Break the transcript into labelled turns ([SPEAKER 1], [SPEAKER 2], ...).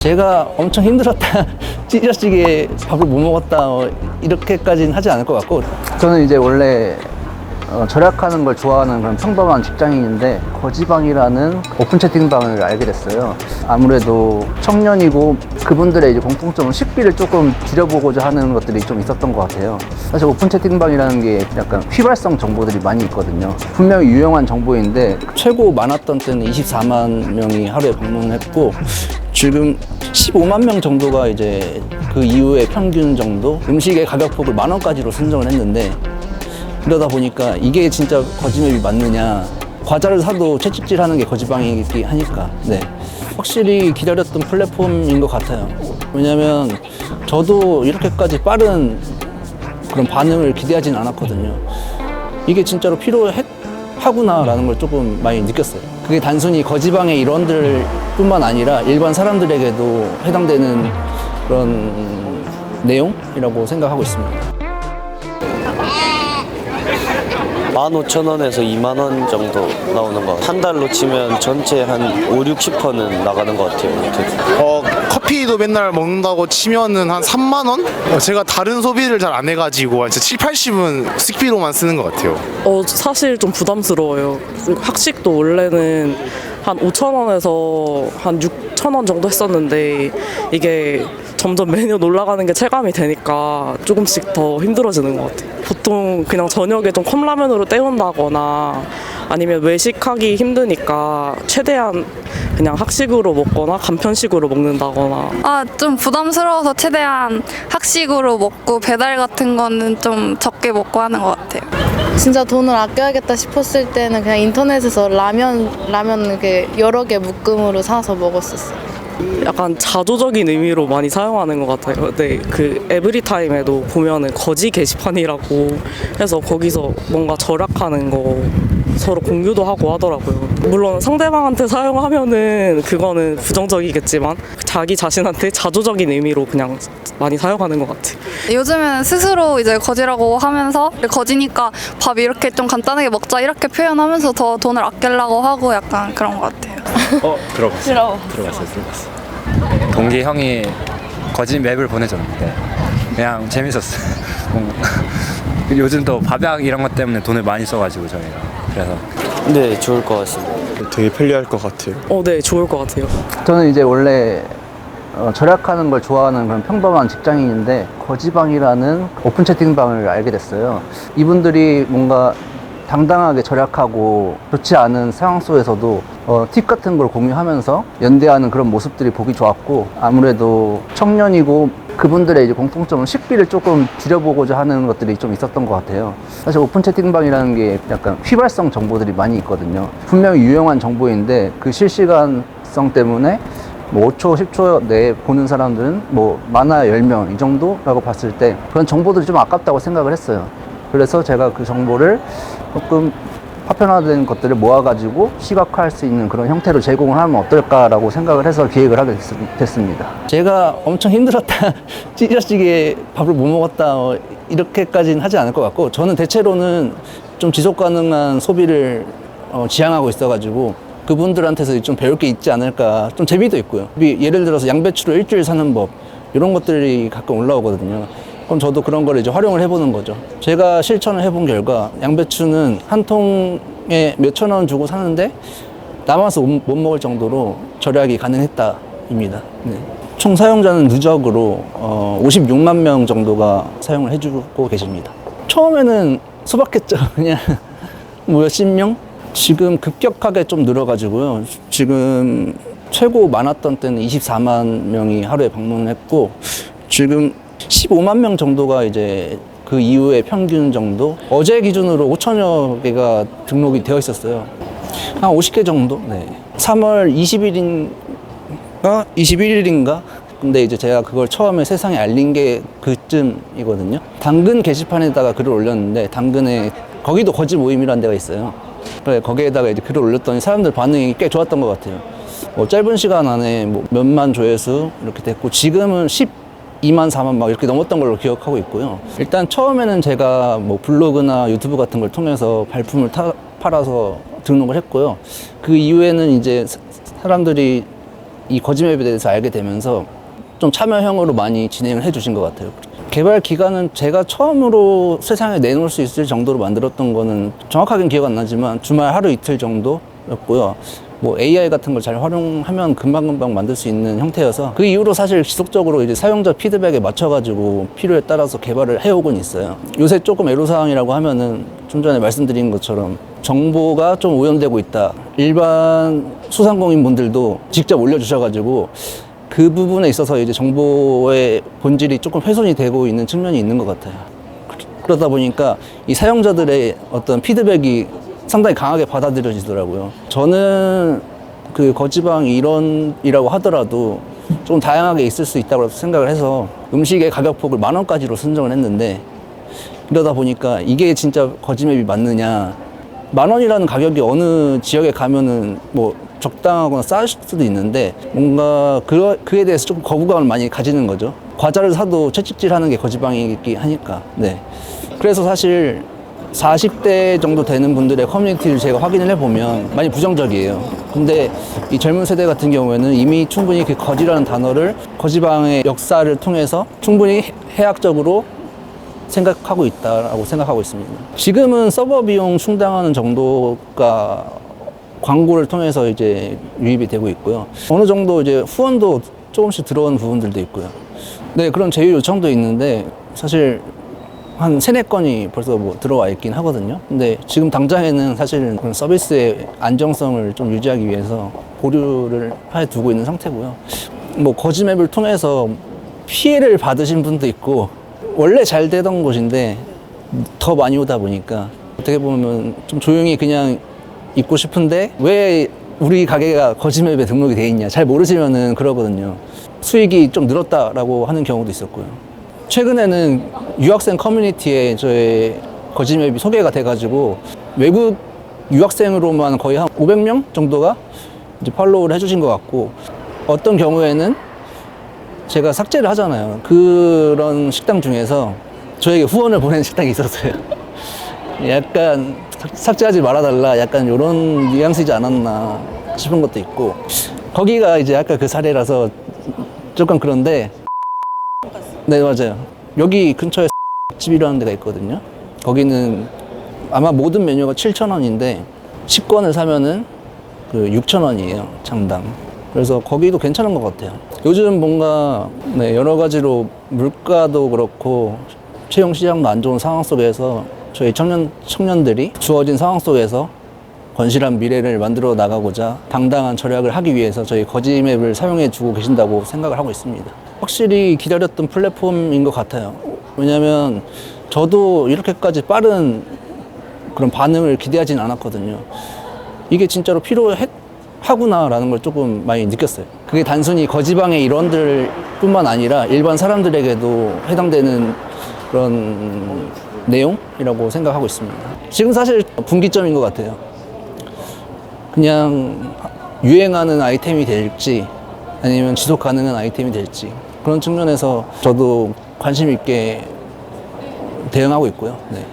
[SPEAKER 1] 제가 엄청 힘들었다, 찢어지게 밥을 못 먹었다, 이렇게까지는 하지 않을 것 같고, 저는 이제 원래 절약하는 걸 좋아하는 그런 평범한 직장인인데 거지방이라는 오픈 채팅방을 알게 됐어요. 아무래도 청년이고 그분들의 이제 공통점은 식비를 조금 줄여보고자 하는 것들이 좀 있었던 것 같아요. 사실 오픈 채팅방이라는 게 약간 휘발성 정보들이 많이 있거든요. 분명히 유용한 정보인데 최고 많았던 때는 24만 명이 하루에 방문했고 지금 15만 명 정도가 이제 그 이후에 평균 정도 음식의 가격폭을 10,000원까지로 선정을 했는데, 그러다 보니까 이게 진짜 거지맵이 맞느냐, 과자를 사도 채찍질 하는 게 거지방이기 하니까 네, 확실히 기다렸던 플랫폼인 것 같아요. 왜냐면 저도 이렇게까지 빠른 그런 반응을 기대하진 않았거든요. 이게 진짜로 필요하구나라는 걸 조금 많이 느꼈어요. 그게 단순히 거지방의 일원들 뿐만 아니라 일반 사람들에게도 해당되는 그런 내용이라고 생각하고 있습니다.
[SPEAKER 2] 15,000원에서 20,000원 정도 나오는 것 같아요. 한 달로 치면 전체 한 50~60%는 나가는 것 같아요.
[SPEAKER 3] 커피도 맨날 먹는다고 치면은 한 3만 원? 제가 다른 소비를 잘 안 해가지고 진짜 70~80은 식비로만 쓰는 것 같아요.
[SPEAKER 4] 사실 좀 부담스러워요. 학식도 원래는 한 5,000원에서 한 6,000원 정도 했었는데 이게 점점 매년 올라가는 게 체감이 되니까 조금씩 더 힘들어지는 것 같아요. 보통 그냥 저녁에 좀 컵라면으로 때운다거나 아니면 외식하기 힘드니까 최대한 그냥 학식으로 먹거나 간편식으로 먹는다거나.
[SPEAKER 5] 좀 부담스러워서 최대한 학식으로 먹고 배달 같은 거는 좀 적게 먹고 하는 것 같아요.
[SPEAKER 6] 진짜 돈을 아껴야겠다 싶었을 때는 그냥 인터넷에서 라면 이렇게 여러 개 묶음으로 사서 먹었었어요.
[SPEAKER 4] 약간 자조적인 의미로 많이 사용하는 것 같아요. 네, 그 에브리타임에도 보면은 거지 게시판이라고 해서 거기서 뭔가 절약하는 거 서로 공유도 하고 하더라고요. 물론 상대방한테 사용하면은 그거는 부정적이겠지만 자기 자신한테 자조적인 의미로 그냥 많이 사용하는 것 같아요.
[SPEAKER 5] 요즘에는 스스로 이제 거지라고 하면서 거지니까 밥 이렇게 좀 간단하게 먹자 이렇게 표현하면서 더 돈을 아끼려고 하고 약간 그런 것 같아요.
[SPEAKER 7] 들어봤어요. 동기 형이 거짓 맵을 보내줬는데 그냥 재밌었어요. 요즘 또 밥약 이런 것 때문에 돈을 많이 써가지고 저희가 그래서
[SPEAKER 2] 네, 좋을 것 같습니다.
[SPEAKER 3] 되게 편리할 것 같아요.
[SPEAKER 4] 네, 좋을 것 같아요.
[SPEAKER 1] 저는 이제 원래 절약하는 걸 좋아하는 그런 평범한 직장인인데 거지방이라는 오픈 채팅방을 알게 됐어요. 이분들이 뭔가 당당하게 절약하고 좋지 않은 상황 속에서도 팁 같은 걸 공유하면서 연대하는 그런 모습들이 보기 좋았고, 아무래도 청년이고 그분들의 이제 공통점은 식비를 조금 줄여보고자 하는 것들이 좀 있었던 것 같아요. 사실 오픈 채팅방이라는 게 약간 휘발성 정보들이 많이 있거든요. 분명히 유용한 정보인데 그 실시간성 때문에 뭐 5초, 10초 내에 보는 사람들은 뭐 많아야 10명 이 정도라고 봤을 때 그런 정보들이 좀 아깝다고 생각을 했어요. 그래서 제가 그 정보를 조금 파편화된 것들을 모아가지고 시각화할 수 있는 그런 형태로 제공을 하면 어떨까라고 생각을 해서 기획을 하게 됐습니다. 제가 엄청 힘들었다, 찢어지게 밥을 못 먹었다, 이렇게까지는 하지 않을 것 같고, 저는 대체로는 좀 지속 가능한 소비를 지향하고 있어가지고 그분들한테서 좀 배울 게 있지 않을까, 좀 재미도 있고요. 예를 들어서 양배추로 일주일 사는 법, 이런 것들이 가끔 올라오거든요. 그럼 저도 그런 걸 이제 활용을 해보는 거죠. 제가 실천을 해본 결과 양배추는 한 통에 몇천 원 주고 사는데 남아서 못 먹을 정도로 절약이 가능했다입니다. 네. 총 사용자는 누적으로 56만 명 정도가 사용을 해주고 계십니다. 처음에는 소박했죠. 그냥 뭐 몇십 명? 지금 급격하게 좀 늘어가지고요. 지금 최고 많았던 때는 24만 명이 하루에 방문했고 지금 15만 명 정도가 이제 그 이후에 평균 정도? 어제 기준으로 5천여 개가 등록이 되어 있었어요. 한 50개 정도? 네. 3월 20일인가? 21일인가? 근데 이제 제가 그걸 처음에 세상에 알린 게 그쯤이거든요. 당근 게시판에다가 글을 올렸는데, 당근에, 거기도 거지 모임이라는 데가 있어요. 그래, 거기에다가 이제 글을 올렸더니 사람들 반응이 꽤 좋았던 것 같아요. 짧은 시간 안에 뭐 몇만 조회수 이렇게 됐고, 지금은 2만, 4만 막 이렇게 넘었던 걸로 기억하고 있고요. 일단 처음에는 제가 뭐 블로그나 유튜브 같은 걸 통해서 발품을 팔아서 등록을 했고요. 그 이후에는 이제 사람들이 이 거짓맵에 대해서 알게 되면서 좀 참여형으로 많이 진행을 해주신 것 같아요. 개발 기간은 제가 처음으로 세상에 내놓을 수 있을 정도로 만들었던 거는 정확하게는 기억 안 나지만 주말 하루 이틀 정도였고요. 뭐 AI 같은 걸 잘 활용하면 금방금방 만들 수 있는 형태여서 그 이후로 사실 지속적으로 이제 사용자 피드백에 맞춰가지고 필요에 따라서 개발을 해오곤 있어요. 요새 조금 애로사항이라고 하면은 좀 전에 말씀드린 것처럼 정보가 좀 오염되고 있다. 일반 소상공인분들도 직접 올려주셔가지고 그 부분에 있어서 이제 정보의 본질이 조금 훼손이 되고 있는 측면이 있는 것 같아요. 그러다 보니까 이 사용자들의 어떤 피드백이 상당히 강하게 받아들여지더라고요. 저는 그 거지방 일원이라고 하더라도 좀 다양하게 있을 수 있다고 생각을 해서 음식의 가격폭을 10,000원까지로 선정을 했는데 이러다 보니까 이게 진짜 거지맵이 맞느냐 10,000원이라는 가격이 어느 지역에 가면은 뭐 적당하거나 쌀 수도 있는데 뭔가 그에 대해서 조금 거부감을 많이 가지는 거죠. 과자를 사도 채찍질 하는 게 거지방이기 하니까. 네. 그래서 사실 40대 정도 되는 분들의 커뮤니티를 제가 확인을 해보면 많이 부정적이에요. 근데 이 젊은 세대 같은 경우에는 이미 충분히 그 거지라는 단어를 거지방의 역사를 통해서 충분히 해학적으로 생각하고 있다라고 생각하고 있습니다. 지금은 서버 비용 충당하는 정도가 광고를 통해서 이제 유입이 되고 있고요. 어느 정도 이제 후원도 조금씩 들어오는 부분들도 있고요. 네, 그런 제휴 요청도 있는데 사실 한 3-4건이 벌써 뭐 들어와 있긴 하거든요. 근데 지금 당장에는 사실은 그런 서비스의 안정성을 좀 유지하기 위해서 보류를 해두고 있는 상태고요. 뭐 거짓맵을 통해서 피해를 받으신 분도 있고 원래 잘 되던 곳인데 더 많이 오다 보니까 어떻게 보면 좀 조용히 그냥 있고 싶은데 왜 우리 가게가 거짓맵에 등록이 돼 있냐 잘 모르시면은 그러거든요. 수익이 좀 늘었다라고 하는 경우도 있었고요. 최근에는 유학생 커뮤니티에 저의 거짓맵이 소개가 돼가지고 외국 유학생으로만 거의 한 500명 정도가 이제 팔로우를 해주신 것 같고 어떤 경우에는 제가 삭제를 하잖아요. 그런 식당 중에서 저에게 후원을 보내는 식당이 있었어요. 약간 삭제하지 말아달라 약간 이런 뉘앙스이지 않았나 싶은 것도 있고 거기가 이제 아까 그 사례라서 조금 그런데 네 맞아요. 여기 근처에 집이라는 데가 있거든요. 거기는 아마 모든 메뉴가 7,000원인데 10권을 사면은 그 6,000원이에요 장당. 그래서 거기도 괜찮은 것 같아요. 요즘 뭔가 네, 여러 가지로 물가도 그렇고 채용 시장도 안 좋은 상황 속에서 저희 청년들이 주어진 상황 속에서 건실한 미래를 만들어 나가고자 당당한 절약을 하기 위해서 저희 거짓맵을 사용해 주고 계신다고 생각을 하고 있습니다. 확실히 기다렸던 플랫폼인 것 같아요. 왜냐하면 저도 이렇게까지 빠른 그런 반응을 기대하진 않았거든요. 이게 진짜로 필요하구나라는 걸 조금 많이 느꼈어요. 그게 단순히 거지방의 일원들 뿐만 아니라 일반 사람들에게도 해당되는 그런 내용이라고 생각하고 있습니다. 지금 사실 분기점인 것 같아요. 그냥 유행하는 아이템이 될지 아니면 지속 가능한 아이템이 될지 그런 측면에서 저도 관심 있게 대응하고 있고요. 네.